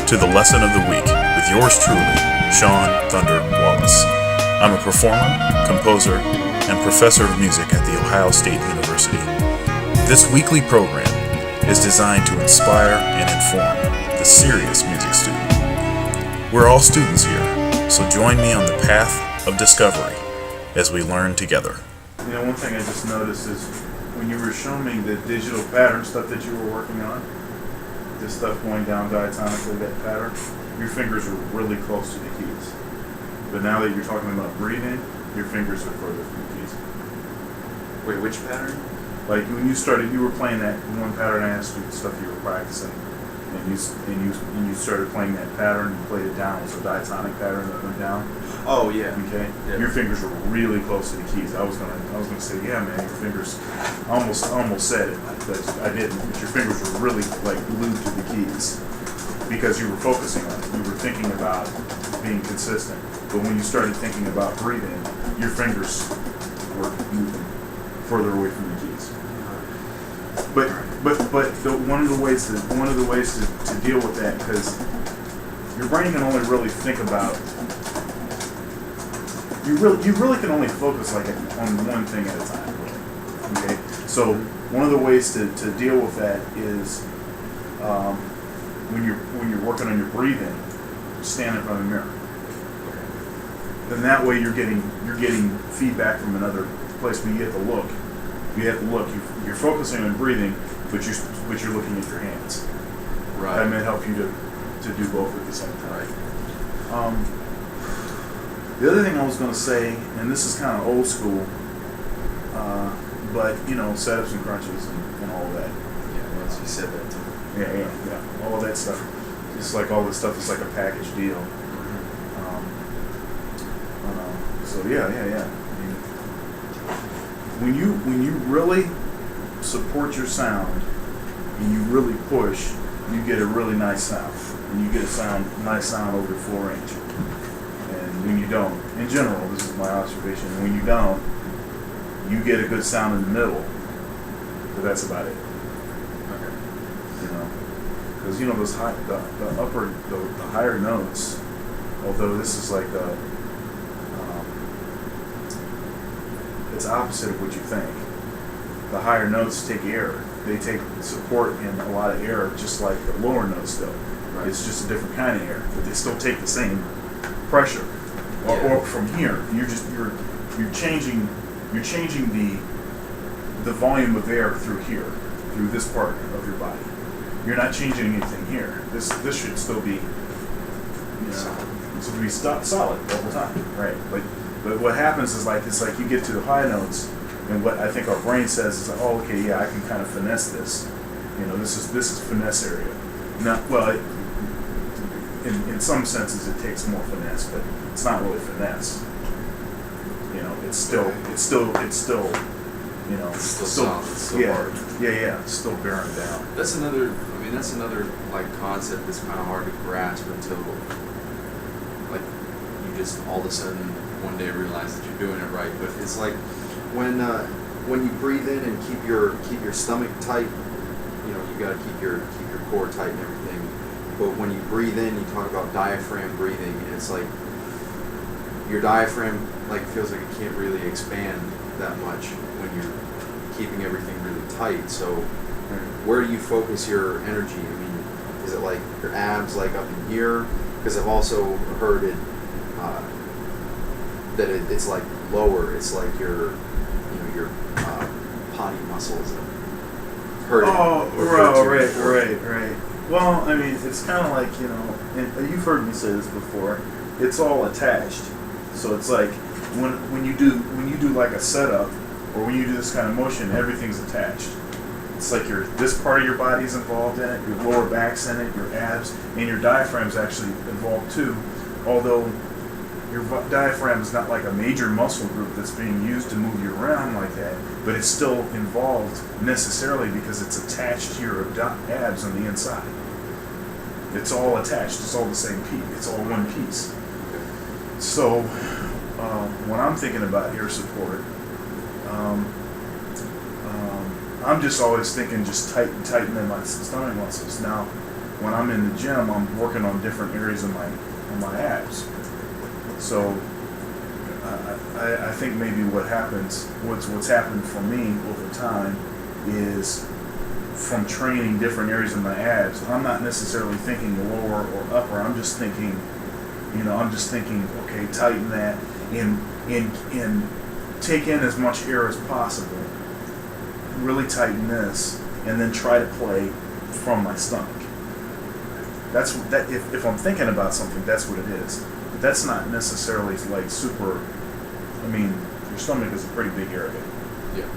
to the Lesson of the Week with yours truly, Sean Thunder Wallace. I'm a performer, composer, and professor of music at The Ohio State University. This weekly program is designed to inspire and inform the serious music student. We're all students here, so join me on the path of discovery as we learn together. You know, one thing I just noticed is when you were showing me the digital pattern stuff that you were working on, this stuff going down diatonically, that pattern, your fingers are really close to the keys. But now that you're talking about breathing, your fingers are further from the keys. Wait, which pattern? Like when you started, you were playing that one pattern I asked you, the stuff you were practicing, and you started playing that pattern, you played it down. It was a diatonic pattern that went down. Oh yeah. Okay. Yeah. Your fingers were really close to the keys. I was gonna say, yeah, man, your fingers. I almost said it, but I didn't. But your fingers were really like glued to the keys because you were focusing on it. You were thinking about being consistent. But when you started thinking about breathing, your fingers were moving further away from the keys. But one of the ways to deal with that, because your brain can only really think about. You really can only focus like on one thing at a time. Really. Okay, so one of the ways to deal with that is when you're working on your breathing, stand in front of the mirror. Then that way you're getting feedback from another place where you have to look. You're focusing on breathing, but you're looking at your hands. Right. That may help you to do both at the same time. Right. The other thing I was going to say, and this is kind of old school, but you know, setups and crunches and all of that. Yeah, once you said that too. Yeah. All of that stuff. It's like all this stuff is like a package deal. So yeah. I mean, when you really support your sound and you really push, you get a really nice sound. And you get nice sound over 4-inch. And when you don't, in general, this is my observation, when you don't, you get a good sound in the middle, but that's about it. Okay. You know, because you know those the higher notes, although this is like it's opposite of what you think. The higher notes take air. They take support in a lot of air, just like the lower notes do. Right. It's just a different kind of air, but they still take the same pressure. Or from here, you're changing the volume of air through here, through this part of your body. You're not changing anything here. This should still be, solid all the time, right? But what happens is it's like you get to the high notes, and what I think our brain says is, oh, okay, yeah, I can kind of finesse this. You know, this is finesse area. In some senses, it takes more finesse, but it's not really finesse. You know, it's still, you know, It's still solid. It's still hard. Yeah. It's still bearing down. That's another like concept that's kind of hard to grasp until like you just all of a sudden one day realize that you're doing it right. But it's like when you breathe in and keep your stomach tight, you know, you got to keep your core tight and everything. But when you breathe in, you talk about diaphragm breathing, and it's like your diaphragm feels like it can't really expand that much when you're keeping everything really tight. So where do you focus your energy? I mean, is it like your abs up in here? Because I've also heard it that it's like lower. It's like your potty muscles. Right. Well, I mean, it's kind of like, you know, and you've heard me say this before. It's all attached. So it's like when you do like a setup, or when you do this kind of motion, everything's attached. It's like this part of your body's involved in it, your lower back's in it, your abs, and your diaphragm's actually involved too. Although your diaphragm is not like a major muscle group that's being used to move you around like that, but it's still involved necessarily because it's attached to your abs on the inside. It's all attached. It's all the same piece. It's all one piece. So when I'm thinking about air support, I'm just always thinking just tightening my stomach muscles. Now, when I'm in the gym, I'm working on different areas of my abs. So I think maybe what's happened for me over time is from training different areas of my abs, I'm not necessarily thinking lower or upper. I'm just thinking, okay, tighten that and take in as much air as possible. Really tighten this, and then try to play from my stomach. That's that. If I'm thinking about something, that's what it is. But that's not necessarily like super. I mean, your stomach is a pretty big area. Yeah.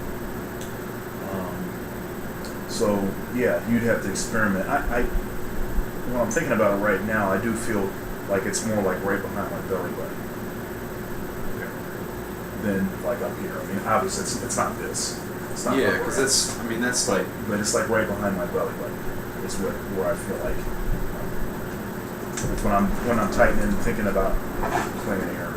So yeah, you'd have to experiment. When I'm thinking about it right now, I do feel like it's more like right behind my belly button than like up here. I mean, obviously it's not this. It's not Yeah, because that's like. But it's like right behind my belly button. Is where I feel like. When I'm tightening and thinking about playing air.